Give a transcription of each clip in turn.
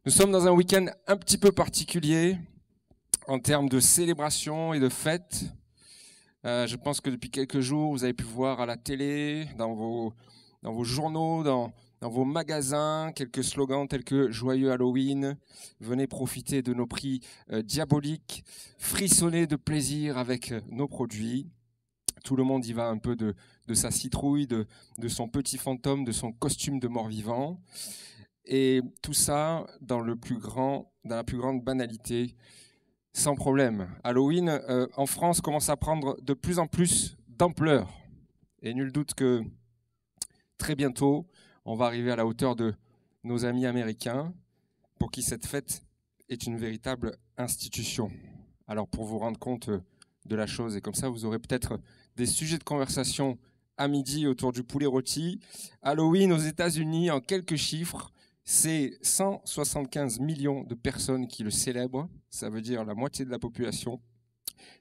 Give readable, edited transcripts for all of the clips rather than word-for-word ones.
Nous sommes dans un week-end un petit peu particulier en termes de célébration et de fête. Je pense que depuis quelques jours, vous avez pu voir à la télé, dans vos journaux, dans vos magasins, quelques slogans tels que « Joyeux Halloween »,« Venez profiter de nos prix diaboliques »,« Frissonnez de plaisir avec nos produits ». Tout le monde y va un peu de sa citrouille, de son petit fantôme, de son costume de mort-vivant. Et tout ça dans la plus grande banalité, sans problème. Halloween, en France, commence à prendre de plus en plus d'ampleur. Et nul doute que très bientôt, on va arriver à la hauteur de nos amis américains, pour qui cette fête est une véritable institution. Alors pour vous rendre compte de la chose, et comme ça vous aurez peut-être des sujets de conversation à midi autour du poulet rôti. Halloween aux États-Unis, en quelques chiffres, c'est 175 millions de personnes qui le célèbrent, ça veut dire la moitié de la population.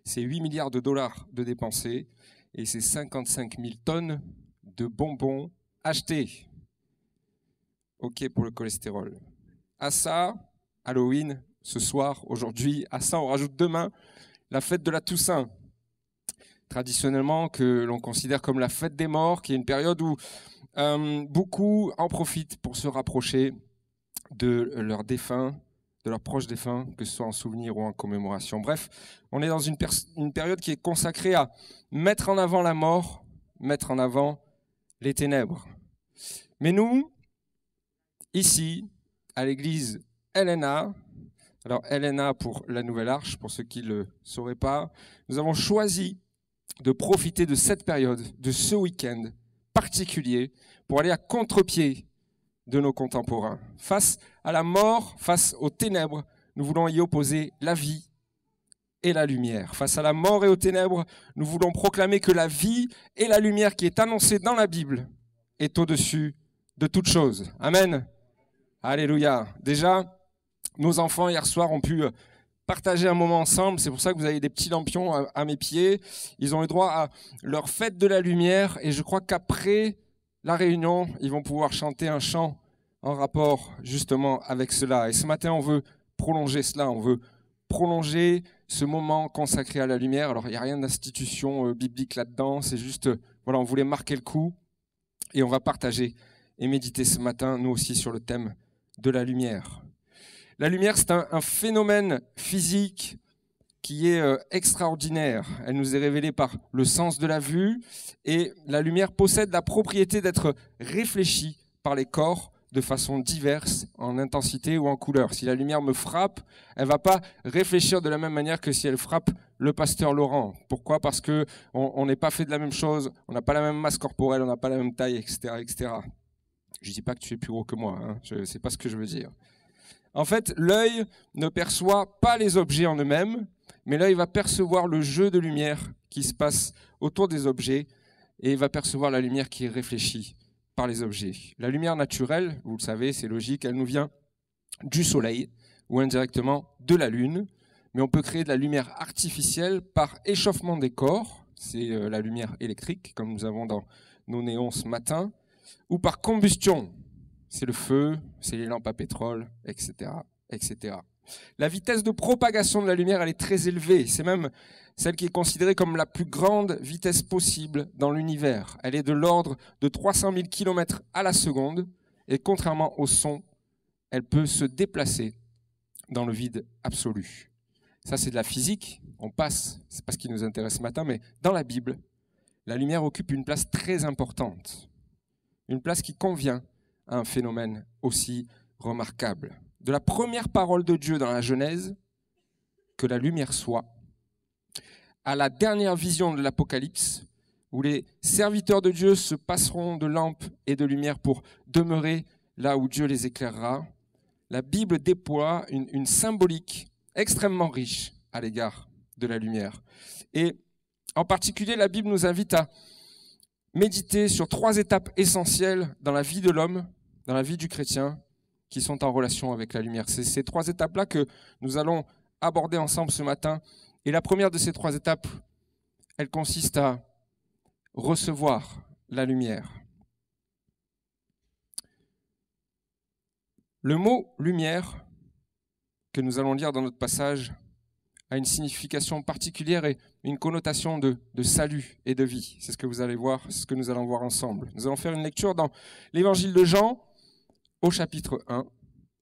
C'est 8 milliards de dollars de dépensés et c'est 55 000 tonnes de bonbons achetés. OK pour le cholestérol. À ça, Halloween, ce soir, aujourd'hui, à ça on rajoute demain la fête de la Toussaint. Traditionnellement, que l'on considère comme la fête des morts, qui est une période où beaucoup en profitent pour se rapprocher de leurs défunts, de leurs proches défunts, que ce soit en souvenir ou en commémoration. Bref, on est dans une période qui est consacrée à mettre en avant la mort, mettre en avant les ténèbres. Mais nous, ici, à l'église LNA, alors LNA pour la Nouvelle Arche, pour ceux qui ne le sauraient pas, nous avons choisi de profiter de cette période, de ce week-end particulier, pour aller à contre-pied de nos contemporains. Face à la mort, face aux ténèbres, nous voulons y opposer la vie et la lumière. Face à la mort et aux ténèbres, nous voulons proclamer que la vie et la lumière qui est annoncée dans la Bible est au-dessus de toute chose. Amen. Alléluia. Déjà, nos enfants hier soir ont pu partager un moment ensemble. C'est pour ça que vous avez des petits lampions à mes pieds. Ils ont eu droit à leur fête de la lumière et je crois qu'après la réunion, ils vont pouvoir chanter un chant en rapport justement avec cela. Et ce matin, on veut prolonger cela. On veut prolonger ce moment consacré à la lumière. Alors, il n'y a rien d'institution biblique là-dedans. C'est juste, voilà, on voulait marquer le coup et on va partager et méditer ce matin, nous aussi, sur le thème de la lumière. La lumière, c'est un phénomène physique qui est extraordinaire. Elle nous est révélée par le sens de la vue et la lumière possède la propriété d'être réfléchie par les corps de façon diverse, en intensité ou en couleur. Si la lumière me frappe, elle ne va pas réfléchir de la même manière que si elle frappe le pasteur Laurent. Pourquoi ? Parce qu'on n'est pas fait de la même chose, on n'a pas la même masse corporelle, on n'a pas la même taille, etc. etc. Je ne dis pas que tu es plus gros que moi, hein. C'est pas ce que je veux dire. En fait, l'œil ne perçoit pas les objets en eux-mêmes, mais l'œil va percevoir le jeu de lumière qui se passe autour des objets et va percevoir la lumière qui est réfléchie par les objets. La lumière naturelle, vous le savez, c'est logique, elle nous vient du soleil ou indirectement de la lune, mais on peut créer de la lumière artificielle par échauffement des corps, c'est la lumière électrique comme nous avons dans nos néons ce matin, ou par combustion. C'est le feu, c'est les lampes à pétrole, etc., etc. La vitesse de propagation de la lumière, elle est très élevée. C'est même celle qui est considérée comme la plus grande vitesse possible dans l'univers. Elle est de l'ordre de 300 000 km à la seconde. Et contrairement au son, elle peut se déplacer dans le vide absolu. Ça, c'est de la physique. On passe, c'est pas ce qui nous intéresse ce matin, mais dans la Bible, la lumière occupe une place très importante. Une place qui convient à un phénomène aussi remarquable. De la première parole de Dieu dans la Genèse, que la lumière soit, à la dernière vision de l'Apocalypse, où les serviteurs de Dieu se passeront de lampes et de lumière pour demeurer là où Dieu les éclairera, la Bible déploie une symbolique extrêmement riche à l'égard de la lumière. Et en particulier, la Bible nous invite à méditer sur 3 étapes essentielles dans la vie de l'homme, dans la vie du chrétien, qui sont en relation avec la lumière. C'est ces 3 étapes-là que nous allons aborder ensemble ce matin. Et la première de ces 3 étapes, elle consiste à recevoir la lumière. Le mot « lumière » que nous allons lire dans notre passage a une signification particulière et une connotation de salut et de vie. C'est ce que vous allez voir, c'est ce que nous allons voir ensemble. Nous allons faire une lecture dans l'évangile de Jean, au chapitre 1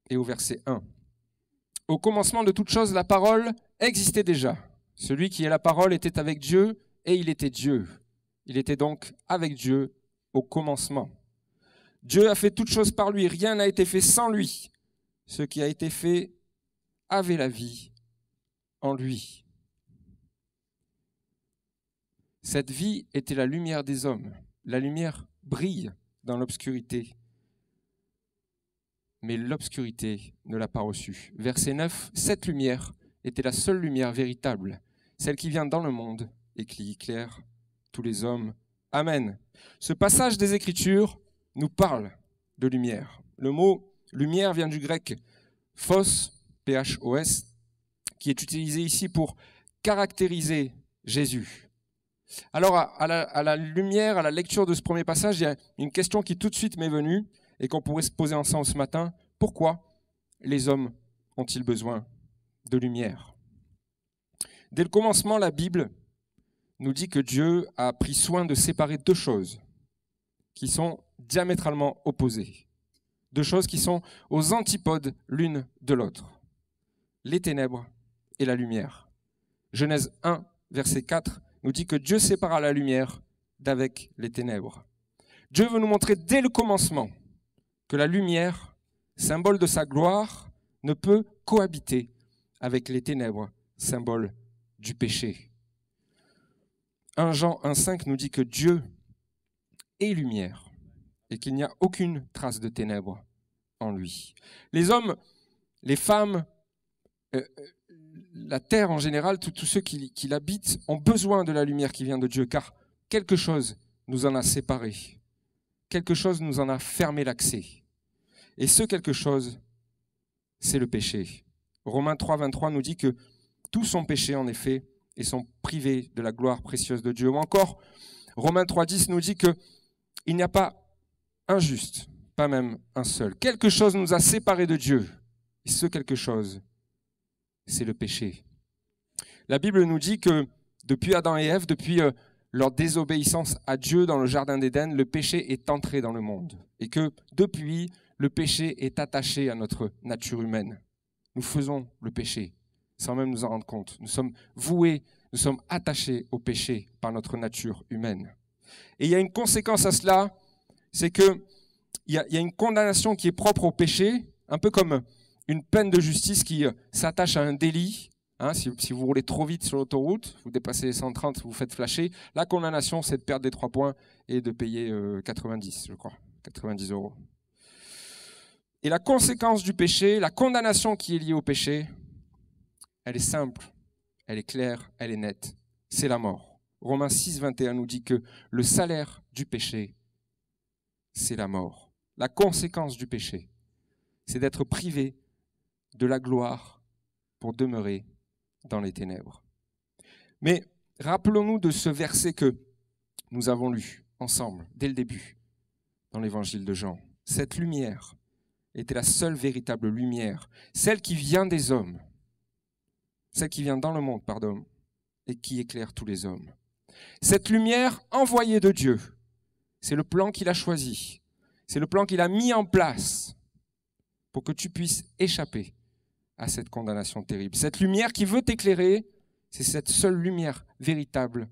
et au verset 1. Au commencement de toute chose, la parole existait déjà. Celui qui est la parole était avec Dieu et il était Dieu. Il était donc avec Dieu au commencement. Dieu a fait toutes choses par lui, rien n'a été fait sans lui. Ce qui a été fait avait la vie en lui. Cette vie était la lumière des hommes. La lumière brille dans l'obscurité, mais l'obscurité ne l'a pas reçue. Verset 9, cette lumière était la seule lumière véritable, celle qui vient dans le monde et qui éclaire tous les hommes. Amen. Ce passage des Écritures nous parle de lumière. Le mot lumière vient du grec phos, P-H-O-S, qui est utilisé ici pour caractériser Jésus. Alors, à la lumière, à la lecture de ce premier passage, il y a une question qui tout de suite m'est venue et qu'on pourrait se poser ensemble ce matin. Pourquoi les hommes ont-ils besoin de lumière? Dès le commencement, la Bible nous dit que Dieu a pris soin de séparer deux choses qui sont diamétralement opposées. Deux choses qui sont aux antipodes l'une de l'autre. Les ténèbres et la lumière. Genèse 1, verset 4, nous dit que Dieu sépara la lumière d'avec les ténèbres. Dieu veut nous montrer dès le commencement que la lumière, symbole de sa gloire, ne peut cohabiter avec les ténèbres, symbole du péché. 1 Jean 1,5 nous dit que Dieu est lumière et qu'il n'y a aucune trace de ténèbres en lui. Les hommes, les femmes, la terre en général, tous ceux qui l'habitent ont besoin de la lumière qui vient de Dieu, car quelque chose nous en a séparés, quelque chose nous en a fermé l'accès. Et ce quelque chose, c'est le péché. Romains 3, 23 nous dit que tous ont péché en effet et sont privés de la gloire précieuse de Dieu. Ou encore, Romains 3, 10 nous dit qu'il n'y a pas un juste, pas même un seul. Quelque chose nous a séparés de Dieu. Et ce quelque chose, c'est le péché. La Bible nous dit que depuis Adam et Ève, depuis leur désobéissance à Dieu dans le jardin d'Éden, le péché est entré dans le monde. Et que depuis, le péché est attaché à notre nature humaine. Nous faisons le péché sans même nous en rendre compte. Nous sommes voués, nous sommes attachés au péché par notre nature humaine. Et il y a une conséquence à cela, c'est qu'il y a une condamnation qui est propre au péché, un peu comme une peine de justice qui s'attache à un délit. Si vous roulez trop vite sur l'autoroute, vous dépassez les 130, vous faites flasher, la condamnation, c'est de perdre des 3 points et de payer 90, je crois, 90 €. Et la conséquence du péché, la condamnation qui est liée au péché, elle est simple, elle est claire, elle est nette. C'est la mort. Romains 6, 21 nous dit que le salaire du péché, c'est la mort. La conséquence du péché, c'est d'être privé de la gloire pour demeurer dans les ténèbres. Mais rappelons-nous de ce verset que nous avons lu ensemble, dès le début, dans l'évangile de Jean. Cette lumière était la seule véritable lumière, celle qui vient des hommes, celle qui vient dans le monde, pardon, et qui éclaire tous les hommes. Cette lumière envoyée de Dieu, c'est le plan qu'il a choisi, c'est le plan qu'il a mis en place pour que tu puisses échapper à cette condamnation terrible. Cette lumière qui veut t'éclairer, c'est cette seule lumière véritable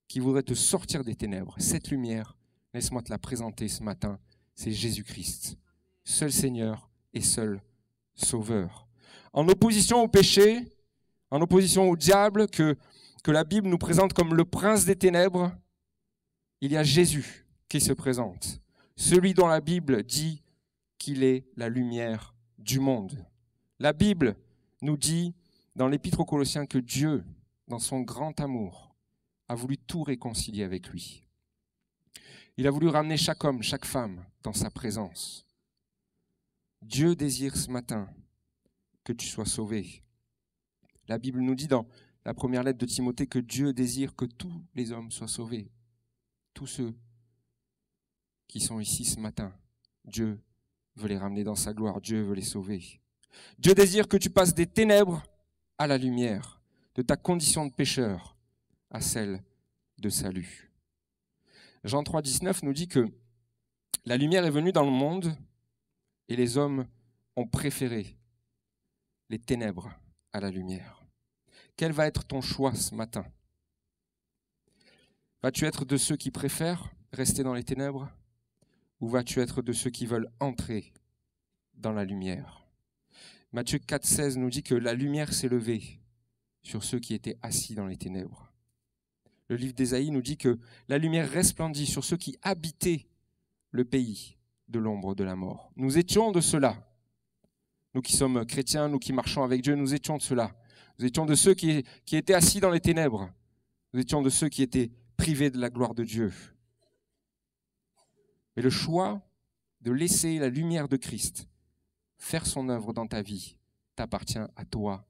qui voudrait te sortir des ténèbres. Cette lumière, laisse-moi te la présenter ce matin, c'est Jésus-Christ, seul Seigneur et seul Sauveur. En opposition au péché, en opposition au diable que la Bible nous présente comme le prince des ténèbres, il y a Jésus qui se présente, celui dont la Bible dit qu'il est la lumière du monde. La Bible nous dit dans l'Épître aux Colossiens que Dieu, dans son grand amour, a voulu tout réconcilier avec lui. Il a voulu ramener chaque homme, chaque femme dans sa présence. Dieu désire ce matin que tu sois sauvé. La Bible nous dit dans la première lettre de Timothée que Dieu désire que tous les hommes soient sauvés. Tous ceux qui sont ici ce matin, Dieu veut les ramener dans sa gloire, Dieu veut les sauver. Dieu désire que tu passes des ténèbres à la lumière, de ta condition de pécheur à celle de salut. Jean 3, 19 nous dit que la lumière est venue dans le monde et les hommes ont préféré les ténèbres à la lumière. Quel va être ton choix ce matin? Vas-tu être de ceux qui préfèrent rester dans les ténèbres ou vas-tu être de ceux qui veulent entrer dans la lumière? Matthieu 4, 16 nous dit que la lumière s'est levée sur ceux qui étaient assis dans les ténèbres. Le livre d'Ésaïe nous dit que la lumière resplendit sur ceux qui habitaient le pays de l'ombre de la mort. Nous étions de ceux-là. Nous qui sommes chrétiens, nous qui marchons avec Dieu, nous étions de ceux-là. Nous étions de ceux qui étaient assis dans les ténèbres. Nous étions de ceux qui étaient privés de la gloire de Dieu. Mais le choix de laisser la lumière de Christ faire son œuvre dans ta vie t'appartient à toi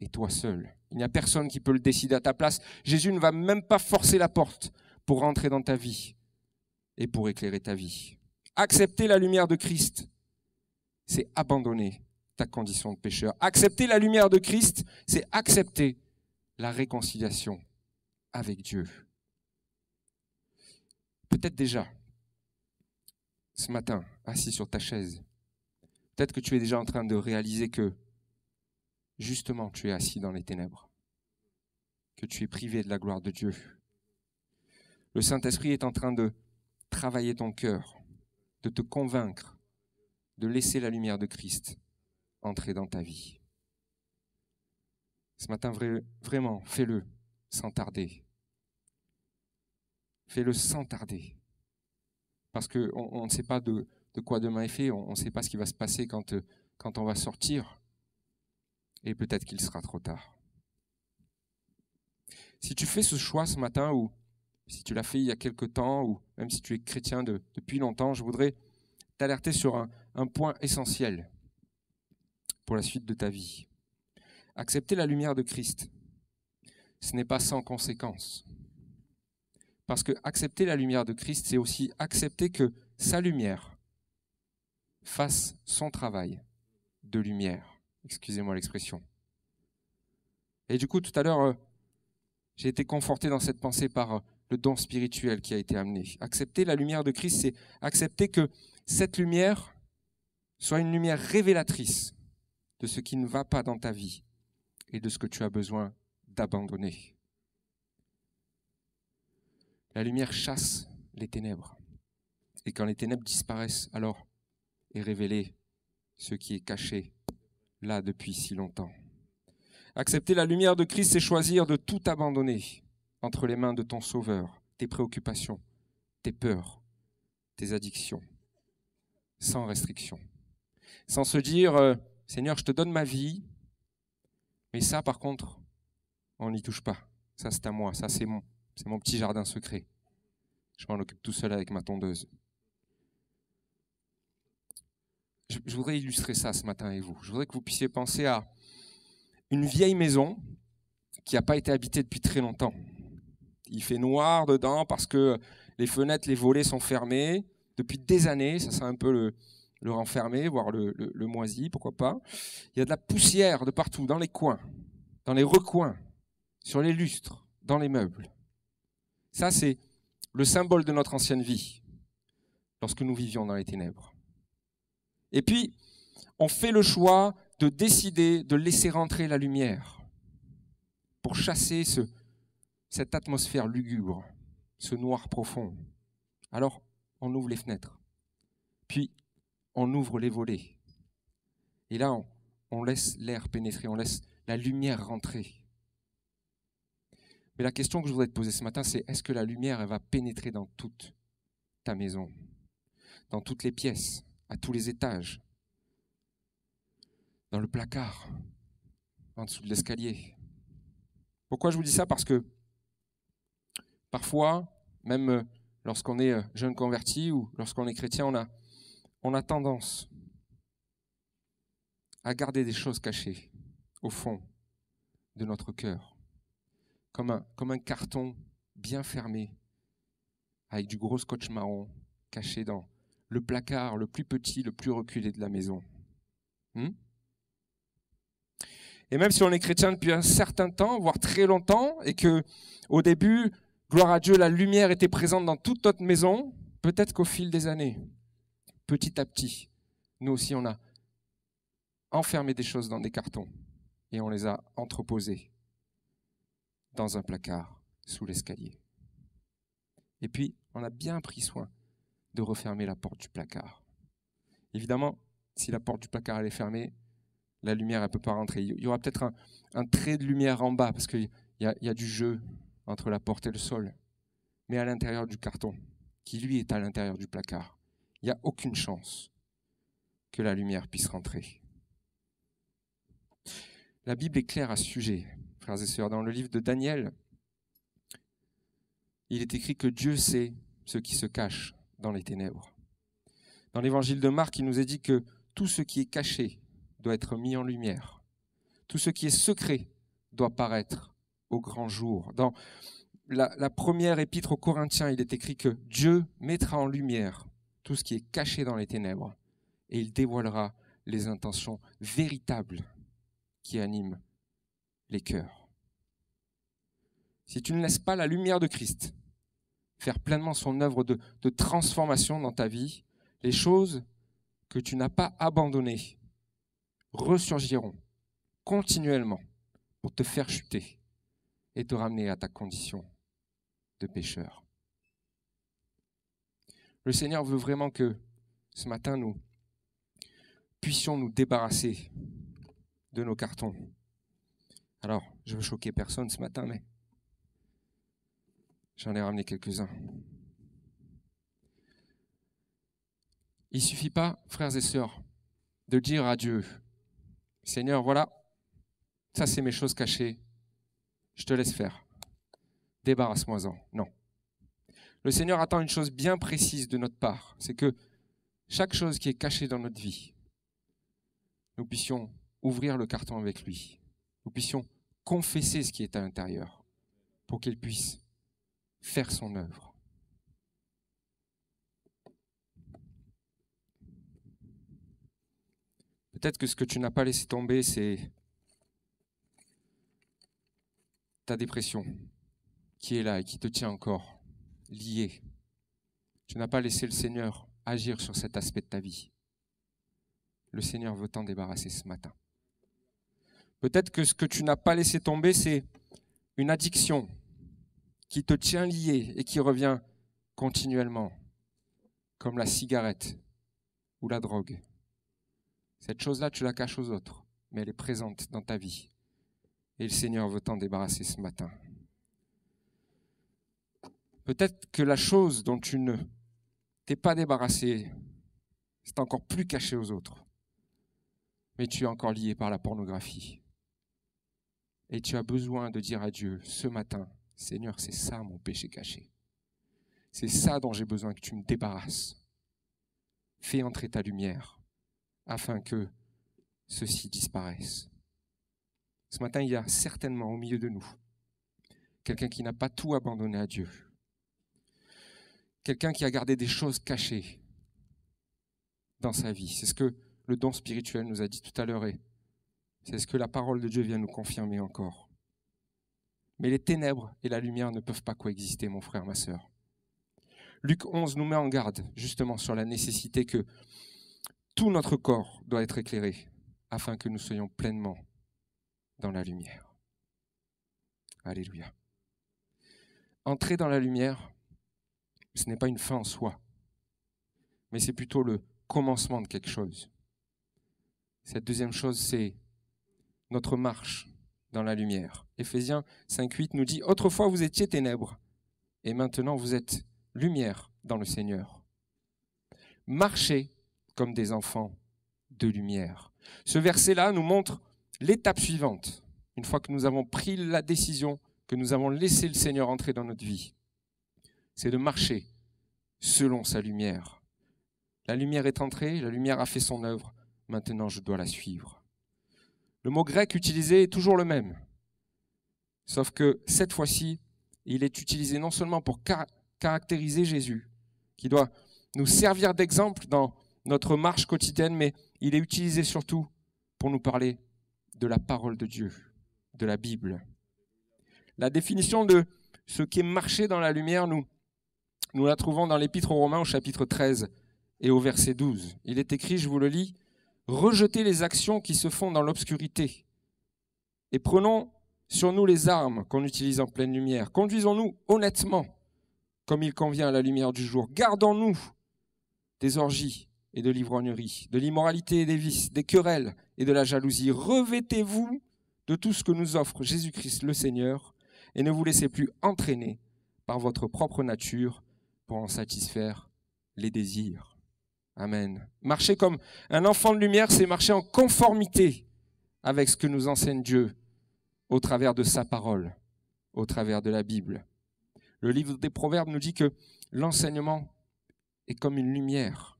et toi seul. Il n'y a personne qui peut le décider à ta place. Jésus ne va même pas forcer la porte pour rentrer dans ta vie et pour éclairer ta vie. Accepter la lumière de Christ, c'est abandonner ta condition de pécheur. Accepter la lumière de Christ, c'est accepter la réconciliation avec Dieu. Peut-être déjà, ce matin, assis sur ta chaise, peut-être que tu es déjà en train de réaliser que, justement, tu es assis dans les ténèbres, que tu es privé de la gloire de Dieu. Le Saint-Esprit est en train de travailler ton cœur, de te convaincre, de laisser la lumière de Christ entrer dans ta vie. Ce matin, vraiment, fais-le sans tarder. Fais-le sans tarder. Parce qu'on ne sait pas de quoi demain est fait, on ne sait pas ce qui va se passer quand on va sortir. Et peut-être qu'il sera trop tard. Si tu fais ce choix ce matin, ou si tu l'as fait il y a quelque temps, ou même si tu es chrétien depuis longtemps, je voudrais t'alerter sur un point essentiel pour la suite de ta vie. Accepter la lumière de Christ, ce n'est pas sans conséquence. Parce que accepter la lumière de Christ, c'est aussi accepter que sa lumière fasse son travail de lumière. Excusez-moi l'expression. Et du coup, tout à l'heure, j'ai été conforté dans cette pensée par le don spirituel qui a été amené. Accepter la lumière de Christ, c'est accepter que cette lumière soit une lumière révélatrice de ce qui ne va pas dans ta vie et de ce que tu as besoin d'abandonner. La lumière chasse les ténèbres. Et quand les ténèbres disparaissent, alors est révélé ce qui est caché là depuis si longtemps. Accepter la lumière de Christ, c'est choisir de tout abandonner entre les mains de ton Sauveur, tes préoccupations, tes peurs, tes addictions, sans restriction. Sans se dire, Seigneur, je te donne ma vie, mais ça, par contre, on n'y touche pas. Ça, c'est à moi. Ça, c'est mon petit jardin secret. Je m'en occupe tout seul avec ma tondeuse. Je voudrais illustrer ça ce matin avec vous. Je voudrais que vous puissiez penser à une vieille maison qui n'a pas été habitée depuis très longtemps. Il fait noir dedans parce que les fenêtres, les volets sont fermés. Depuis des années, ça sent un peu le renfermé, voire le moisi, pourquoi pas. Il y a de la poussière de partout, dans les coins, dans les recoins, sur les lustres, dans les meubles. Ça, c'est le symbole de notre ancienne vie, lorsque nous vivions dans les ténèbres. Et puis, on fait le choix de décider de laisser rentrer la lumière pour chasser cette atmosphère lugubre, ce noir profond. Alors, on ouvre les fenêtres, puis on ouvre les volets. Et là, on laisse l'air pénétrer, on laisse la lumière rentrer. Mais la question que je voudrais te poser ce matin, c'est est-ce que la lumière, elle va pénétrer dans toute ta maison, dans toutes les pièces, à tous les étages, dans le placard, en dessous de l'escalier? Pourquoi je vous dis ça? Parce que parfois, même lorsqu'on est jeune converti ou lorsqu'on est chrétien, on a tendance à garder des choses cachées au fond de notre cœur, comme un carton bien fermé, avec du gros scotch marron caché dans le placard le plus petit, le plus reculé de la maison. Et même si on est chrétien depuis un certain temps, voire très longtemps, et que au début, gloire à Dieu, la lumière était présente dans toute notre maison, peut-être qu'au fil des années, petit à petit, nous aussi on a enfermé des choses dans des cartons et on les a entreposées dans un placard sous l'escalier. Et puis, on a bien pris soin de refermer la porte du placard. Évidemment, si la porte du placard elle est fermée, la lumière ne peut pas rentrer. Il y aura peut-être un trait de lumière en bas parce qu'il y a du jeu entre la porte et le sol. Mais à l'intérieur du carton, qui lui est à l'intérieur du placard, il n'y a aucune chance que la lumière puisse rentrer. La Bible est claire à ce sujet, frères et sœurs. Dans le livre de Daniel, il est écrit que Dieu sait ce qui se cache dans les ténèbres. Dans l'évangile de Marc, il nous est dit que tout ce qui est caché doit être mis en lumière. Tout ce qui est secret doit paraître au grand jour. Dans la première épître aux Corinthiens, il est écrit que Dieu mettra en lumière tout ce qui est caché dans les ténèbres et il dévoilera les intentions véritables qui animent les cœurs. Si tu ne laisses pas la lumière de Christ faire pleinement son œuvre de transformation dans ta vie, les choses que tu n'as pas abandonnées ressurgiront continuellement pour te faire chuter et te ramener à ta condition de pécheur. Le Seigneur veut vraiment que ce matin, nous puissions nous débarrasser de nos cartons. Alors, je veux choquer personne ce matin, mais j'en ai ramené quelques-uns. Il ne suffit pas, frères et sœurs, de dire à Dieu, Seigneur, voilà, ça c'est mes choses cachées, je te laisse faire. Débarrasse-moi-en. Non. Le Seigneur attend une chose bien précise de notre part, c'est que chaque chose qui est cachée dans notre vie, nous puissions ouvrir le carton avec lui. Nous puissions confesser ce qui est à l'intérieur pour qu'il puisse faire son œuvre. Peut-être que ce que tu n'as pas laissé tomber, c'est ta dépression qui est là et qui te tient encore lié. Tu n'as pas laissé le Seigneur agir sur cet aspect de ta vie. Le Seigneur veut t'en débarrasser ce matin. Peut-être que ce que tu n'as pas laissé tomber, c'est une addiction qui te tient lié et qui revient continuellement, comme la cigarette ou la drogue. Cette chose-là, tu la caches aux autres, mais elle est présente dans ta vie. Et le Seigneur veut t'en débarrasser ce matin. Peut-être que la chose dont tu ne t'es pas débarrassé, c'est encore plus caché aux autres. Mais tu es encore lié par la pornographie. Et tu as besoin de dire à Dieu ce matin, Seigneur, c'est ça mon péché caché. C'est ça dont j'ai besoin que tu me débarrasses. Fais entrer ta lumière afin que ceci disparaisse. Ce matin, il y a certainement au milieu de nous quelqu'un qui n'a pas tout abandonné à Dieu. Quelqu'un qui a gardé des choses cachées dans sa vie. C'est ce que le don spirituel nous a dit tout à l'heure et c'est ce que la parole de Dieu vient nous confirmer encore. Mais les ténèbres et la lumière ne peuvent pas coexister, mon frère, ma sœur. Luc 11 nous met en garde justement sur la nécessité que tout notre corps doit être éclairé afin que nous soyons pleinement dans la lumière. Alléluia. Entrer dans la lumière, ce n'est pas une fin en soi, mais c'est plutôt le commencement de quelque chose. Cette deuxième chose, c'est notre marche dans la lumière. Éphésiens 5:8 nous dit « Autrefois vous étiez ténèbres, et maintenant vous êtes lumière dans le Seigneur. Marchez comme des enfants de lumière. » Ce verset-là nous montre l'étape suivante. Une fois que nous avons pris la décision, que nous avons laissé le Seigneur entrer dans notre vie, c'est de marcher selon sa lumière. La lumière est entrée, la lumière a fait son œuvre, maintenant je dois la suivre. Le mot grec utilisé est toujours le même, sauf que cette fois-ci, il est utilisé non seulement pour caractériser Jésus, qui doit nous servir d'exemple dans notre marche quotidienne, mais il est utilisé surtout pour nous parler de la parole de Dieu, de la Bible. La définition de ce qu'est marcher dans la lumière, nous la trouvons dans l'Épître aux Romains au chapitre 13 et au verset 12. Il est écrit, je vous le lis, « Rejetez les actions qui se font dans l'obscurité et prenons sur nous les armes qu'on utilise en pleine lumière. Conduisons-nous honnêtement, comme il convient à la lumière du jour. Gardons-nous des orgies et de l'ivrognerie, de l'immoralité et des vices, des querelles et de la jalousie. Revêtez-vous de tout ce que nous offre Jésus-Christ le Seigneur et ne vous laissez plus entraîner par votre propre nature pour en satisfaire les désirs. » Amen. Marcher comme un enfant de lumière, c'est marcher en conformité avec ce que nous enseigne Dieu au travers de sa parole, au travers de la Bible. Le livre des Proverbes nous dit que l'enseignement est comme une lumière.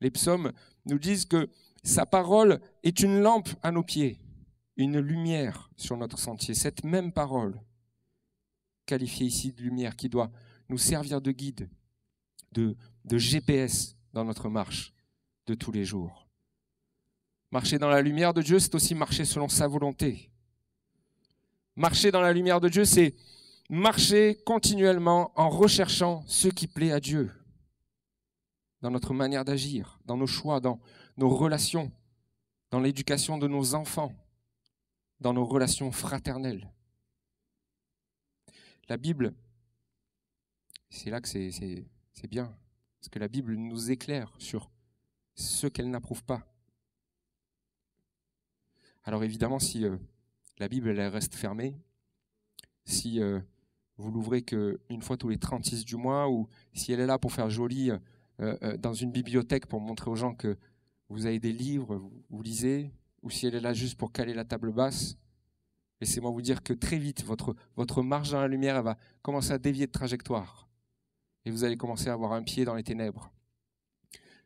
Les psaumes nous disent que sa parole est une lampe à nos pieds, une lumière sur notre sentier. Cette même parole, qualifiée ici de lumière, qui doit nous servir de guide, de GPS dans notre marche de tous les jours. Marcher dans la lumière de Dieu, c'est aussi marcher selon sa volonté. Marcher dans la lumière de Dieu, c'est marcher continuellement en recherchant ce qui plaît à Dieu, dans notre manière d'agir, dans nos choix, dans nos relations, dans l'éducation de nos enfants, dans nos relations fraternelles. La Bible, c'est là que c'est bien, parce que la Bible nous éclaire sur ce qu'elle n'approuve pas. Alors évidemment, si la Bible elle reste fermée, si vous l'ouvrez qu'une fois tous les 36 du mois, ou si elle est là pour faire joli dans une bibliothèque pour montrer aux gens que vous avez des livres, vous lisez, ou si elle est là juste pour caler la table basse, laissez-moi vous dire que très vite, votre marche dans la lumière elle va commencer à dévier de trajectoire. Et vous allez commencer à avoir un pied dans les ténèbres.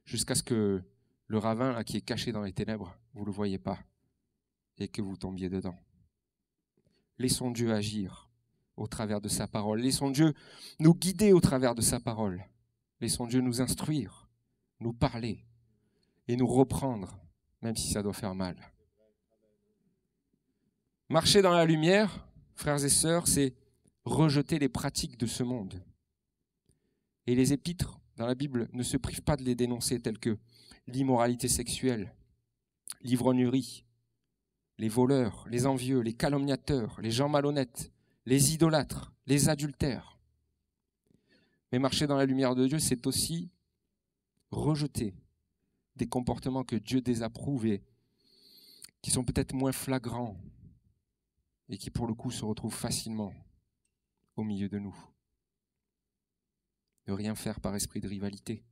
Jusqu'à ce que le ravin là, qui est caché dans les ténèbres, vous ne le voyez pas. Et que vous tombiez dedans. Laissons Dieu agir au travers de sa parole. Laissons Dieu nous guider au travers de sa parole. Laissons Dieu nous instruire, nous parler et nous reprendre, même si ça doit faire mal. Marcher dans la lumière, frères et sœurs, c'est rejeter les pratiques de ce monde. Et les épîtres dans la Bible ne se privent pas de les dénoncer, telles que l'immoralité sexuelle, l'ivrognerie, les voleurs, les envieux, les calomniateurs, les gens malhonnêtes, les idolâtres, les adultères. Mais marcher dans la lumière de Dieu, c'est aussi rejeter des comportements que Dieu désapprouve et qui sont peut-être moins flagrants et qui, pour le coup, se retrouvent facilement au milieu de nous. Ne rien faire par esprit de rivalité.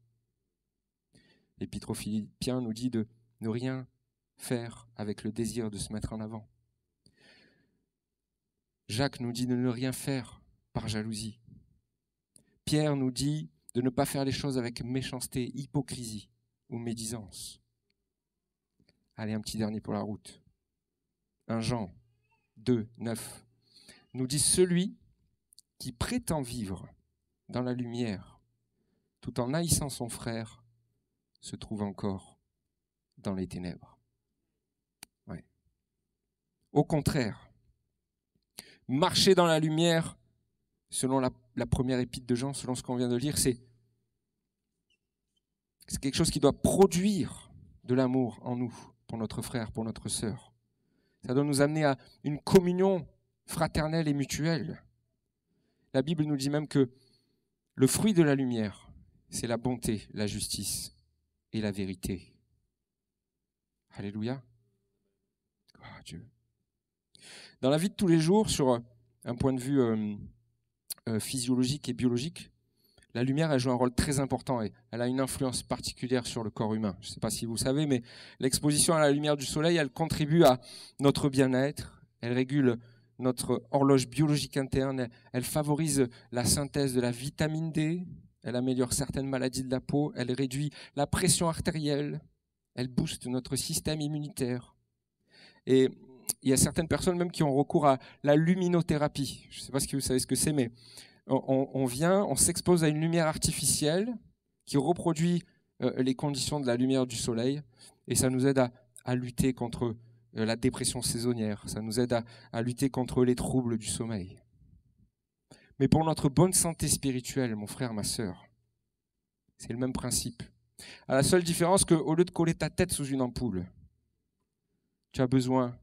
L'Épître aux Philippiens nous dit de ne rien faire avec le désir de se mettre en avant. Jacques nous dit de ne rien faire par jalousie. Pierre nous dit de ne pas faire les choses avec méchanceté, hypocrisie ou médisance. Allez, un petit dernier pour la route. 1 Jean 2, 9 nous dit « Celui qui prétend vivre dans la lumière tout en haïssant son frère se trouve encore dans les ténèbres. » Ouais. Au contraire, marcher dans la lumière, selon la première épître de Jean, selon ce qu'on vient de lire, c'est quelque chose qui doit produire de l'amour en nous, pour notre frère, pour notre sœur. Ça doit nous amener à une communion fraternelle et mutuelle. La Bible nous dit même que le fruit de la lumière, c'est la bonté, la justice et la vérité. Alléluia. Oh, Dieu. Dans la vie de tous les jours, sur un point de vue physiologique et biologique, la lumière, elle joue un rôle très important et elle a une influence particulière sur le corps humain. Je ne sais pas si vous savez, mais l'exposition à la lumière du soleil, elle contribue à notre bien-être, elle régule notre horloge biologique interne, elle favorise la synthèse de la vitamine D, elle améliore certaines maladies de la peau, elle réduit la pression artérielle, elle booste notre système immunitaire. Et il y a certaines personnes même qui ont recours à la luminothérapie. Je ne sais pas si vous savez ce que c'est, mais on s'expose à une lumière artificielle qui reproduit les conditions de la lumière du soleil et ça nous aide à lutter contre la dépression saisonnière, ça nous aide à lutter contre les troubles du sommeil. Mais pour notre bonne santé spirituelle, mon frère, ma sœur, c'est le même principe. À la seule différence qu'au lieu de coller ta tête sous une ampoule, tu as besoin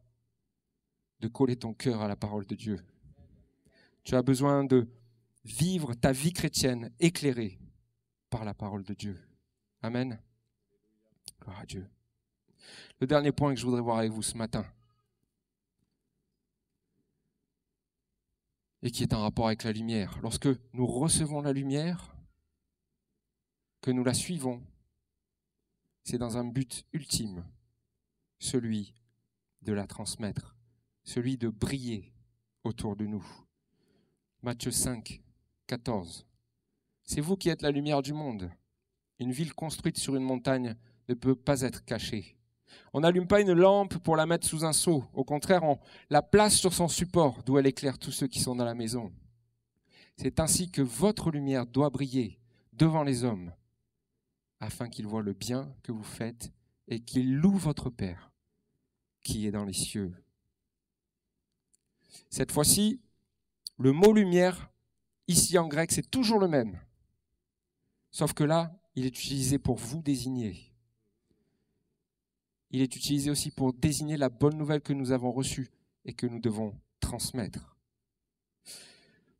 de coller ton cœur à la parole de Dieu. Tu as besoin de vivre ta vie chrétienne éclairée par la parole de Dieu. Amen. Gloire à Dieu. Le dernier point que je voudrais voir avec vous ce matin, et qui est en rapport avec la lumière. Lorsque nous recevons la lumière, que nous la suivons, c'est dans un but ultime, celui de la transmettre, celui de briller autour de nous. Matthieu 5, 14. C'est vous qui êtes la lumière du monde. Une ville construite sur une montagne ne peut pas être cachée. On n'allume pas une lampe pour la mettre sous un seau. Au contraire, on la place sur son support, d'où elle éclaire tous ceux qui sont dans la maison. C'est ainsi que votre lumière doit briller devant les hommes, afin qu'ils voient le bien que vous faites et qu'ils louent votre Père qui est dans les cieux. Cette fois-ci, le mot lumière, ici en grec, c'est toujours le même. Sauf que là, il est utilisé pour vous désigner. Il est utilisé aussi pour désigner la bonne nouvelle que nous avons reçue et que nous devons transmettre.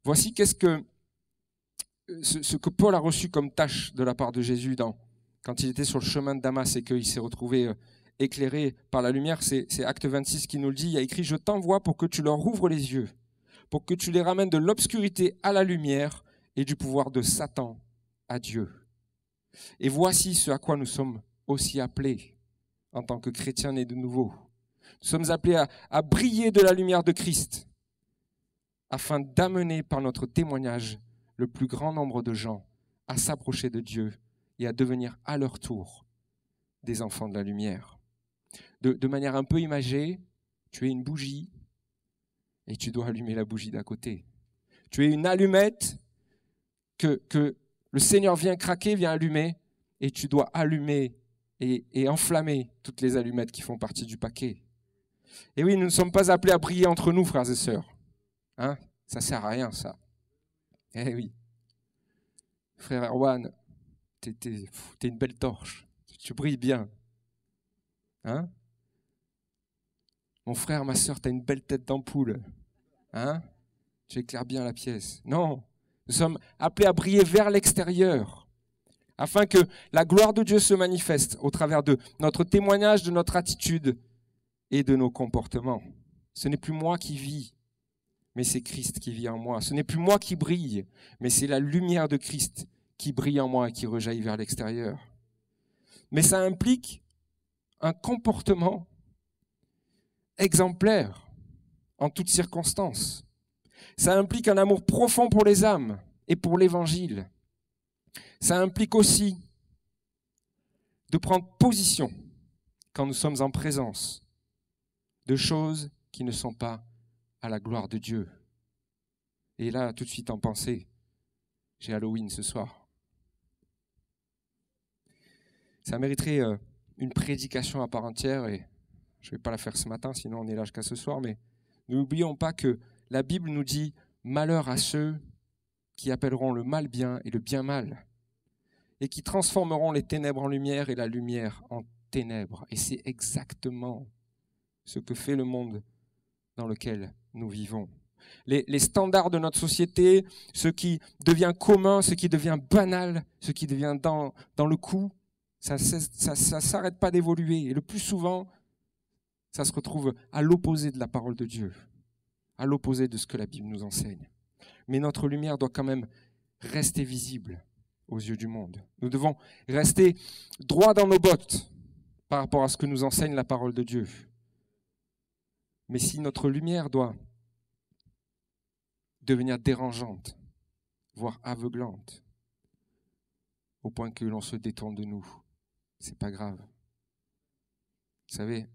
Voici ce que Paul a reçu comme tâche de la part de Jésus quand il était sur le chemin de Damas et qu'il s'est retrouvé éclairé par la lumière. C'est Acte 26 qui nous le dit. Il y a écrit « Je t'envoie pour que tu leur ouvres les yeux, pour que tu les ramènes de l'obscurité à la lumière et du pouvoir de Satan à Dieu. Et voici ce à quoi nous sommes aussi appelés en tant que chrétiens nés de nouveau. Nous sommes appelés à briller de la lumière de Christ afin d'amener par notre témoignage le plus grand nombre de gens à s'approcher de Dieu et à devenir à leur tour des enfants de la lumière. De manière un peu imagée, tu es une bougie et tu dois allumer la bougie d'à côté. Tu es une allumette que le Seigneur vient craquer, vient allumer, et tu dois allumer et enflammer toutes les allumettes qui font partie du paquet. Et oui, nous ne sommes pas appelés à briller entre nous, frères et sœurs. Hein? Ça ne sert à rien, ça. Eh oui. Frère Erwan, t'es une belle torche. Tu brilles bien. Hein? Mon frère, ma sœur, t'as une belle tête d'ampoule. Hein? Tu éclaires bien la pièce. Non, nous sommes appelés à briller vers l'extérieur, afin que la gloire de Dieu se manifeste au travers de notre témoignage, de notre attitude et de nos comportements. Ce n'est plus moi qui vis, mais c'est Christ qui vit en moi. Ce n'est plus moi qui brille, mais c'est la lumière de Christ qui brille en moi et qui rejaillit vers l'extérieur. Mais ça implique un comportement exemplaire en toutes circonstances. Ça implique un amour profond pour les âmes et pour l'Évangile. Ça implique aussi de prendre position quand nous sommes en présence de choses qui ne sont pas à la gloire de Dieu. Et là, tout de suite en pensée, j'ai Halloween ce soir. Ça mériterait une prédication à part entière et je ne vais pas la faire ce matin, sinon on est là jusqu'à ce soir, mais n'oublions pas que la Bible nous dit « Malheur à ceux qui appelleront le mal bien et le bien mal, et qui transformeront les ténèbres en lumière et la lumière en ténèbres. » Et c'est exactement ce que fait le monde dans lequel nous vivons. Les standards de notre société, ce qui devient commun, ce qui devient banal, ce qui devient dans le coup, ça ne s'arrête pas d'évoluer. Et le plus souvent, ça se retrouve à l'opposé de la parole de Dieu, à l'opposé de ce que la Bible nous enseigne. Mais notre lumière doit quand même rester visible aux yeux du monde. Nous devons rester droits dans nos bottes par rapport à ce que nous enseigne la parole de Dieu. Mais si notre lumière doit devenir dérangeante, voire aveuglante, au point que l'on se détourne de nous, c'est pas grave. Vous savez,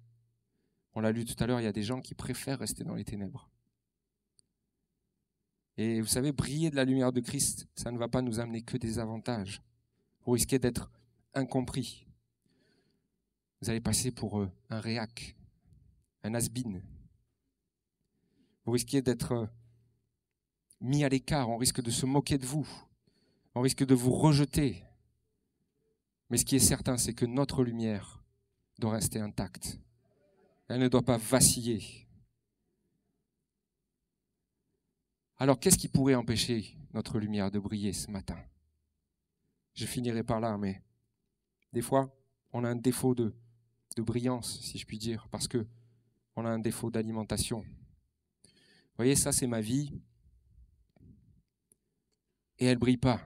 on l'a lu tout à l'heure, il y a des gens qui préfèrent rester dans les ténèbres. Et vous savez, briller de la lumière de Christ, ça ne va pas nous amener que des avantages. Vous risquez d'être incompris. Vous allez passer pour un réac, un has-been. Vous risquez d'être mis à l'écart, on risque de se moquer de vous, on risque de vous rejeter. Mais ce qui est certain, c'est que notre lumière doit rester intacte. Elle ne doit pas vaciller. Alors, qu'est-ce qui pourrait empêcher notre lumière de briller ce matin? Je finirai par là, mais des fois, on a un défaut de brillance, si je puis dire, parce qu'on a un défaut d'alimentation. Vous voyez, ça, c'est ma vie. Et elle ne brille pas.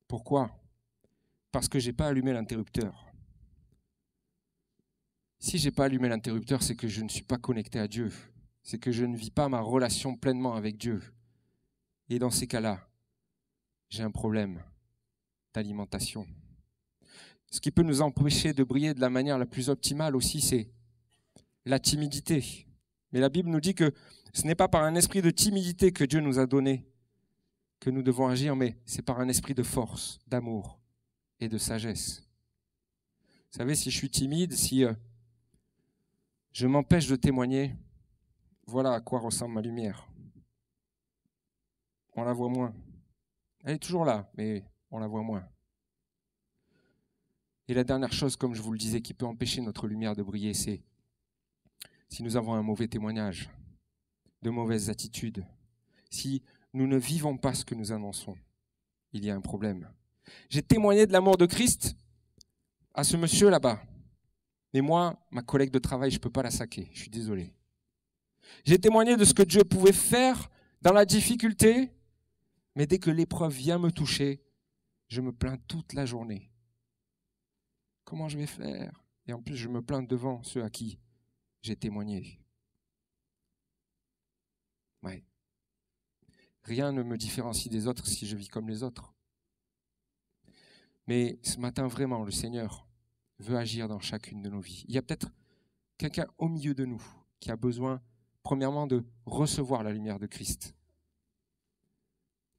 Pourquoi? Parce que je n'ai pas allumé l'interrupteur. Si je n'ai pas allumé l'interrupteur, c'est que je ne suis pas connecté à Dieu. C'est que je ne vis pas ma relation pleinement avec Dieu. Et dans ces cas-là, j'ai un problème d'alimentation. Ce qui peut nous empêcher de briller de la manière la plus optimale aussi, c'est la timidité. Mais la Bible nous dit que ce n'est pas par un esprit de timidité que Dieu nous a donné que nous devons agir, mais c'est par un esprit de force, d'amour et de sagesse. Vous savez, si je suis timide, si je m'empêche de témoigner, voilà à quoi ressemble ma lumière. On la voit moins. Elle est toujours là, mais on la voit moins. Et la dernière chose, comme je vous le disais, qui peut empêcher notre lumière de briller, c'est si nous avons un mauvais témoignage, de mauvaises attitudes, si nous ne vivons pas ce que nous annonçons, il y a un problème. J'ai témoigné de l'amour de Christ à ce monsieur là-bas. Mais moi, ma collègue de travail, je ne peux pas la saquer, je suis désolé. J'ai témoigné de ce que Dieu pouvait faire dans la difficulté, mais dès que l'épreuve vient me toucher, je me plains toute la journée. Comment je vais faire? Et en plus, je me plains devant ceux à qui j'ai témoigné. Ouais. Rien ne me différencie des autres si je vis comme les autres. Mais ce matin, vraiment, le Seigneur veut agir dans chacune de nos vies. Il y a peut-être quelqu'un au milieu de nous qui a besoin, premièrement, de recevoir la lumière de Christ,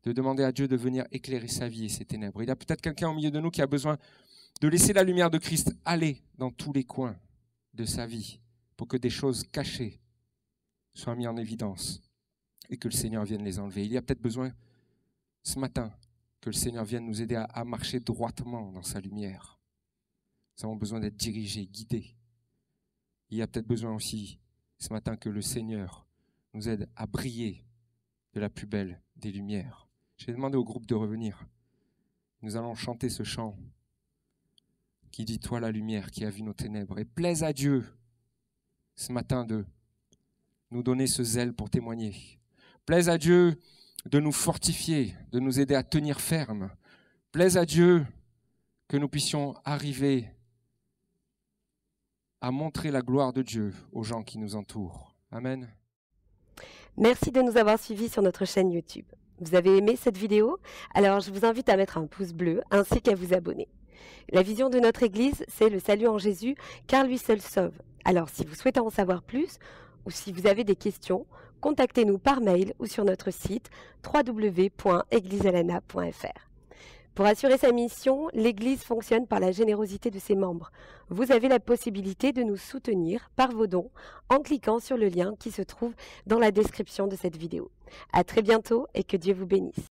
de demander à Dieu de venir éclairer sa vie et ses ténèbres. Il y a peut-être quelqu'un au milieu de nous qui a besoin de laisser la lumière de Christ aller dans tous les coins de sa vie pour que des choses cachées soient mises en évidence et que le Seigneur vienne les enlever. Il y a peut-être besoin ce matin que le Seigneur vienne nous aider à marcher droitement dans sa lumière. Nous avons besoin d'être dirigés, guidés. Il y a peut-être besoin aussi ce matin que le Seigneur nous aide à briller de la plus belle des lumières. Je vais demander au groupe de revenir. Nous allons chanter ce chant qui dit « Toi la lumière qui a vu nos ténèbres ». Et plaise à Dieu ce matin de nous donner ce zèle pour témoigner. Plaise à Dieu de nous fortifier, de nous aider à tenir ferme. Plaise à Dieu que nous puissions arriver à montrer la gloire de Dieu aux gens qui nous entourent. Amen. Merci de nous avoir suivis sur notre chaîne YouTube. Vous avez aimé cette vidéo? Alors je vous invite à mettre un pouce bleu ainsi qu'à vous abonner. La vision de notre Église, c'est le salut en Jésus, car lui seul sauve. Alors si vous souhaitez en savoir plus, ou si vous avez des questions, contactez-nous par mail ou sur notre site www.eglisealana.fr. Pour assurer sa mission, l'Église fonctionne par la générosité de ses membres. Vous avez la possibilité de nous soutenir par vos dons en cliquant sur le lien qui se trouve dans la description de cette vidéo. À très bientôt et que Dieu vous bénisse.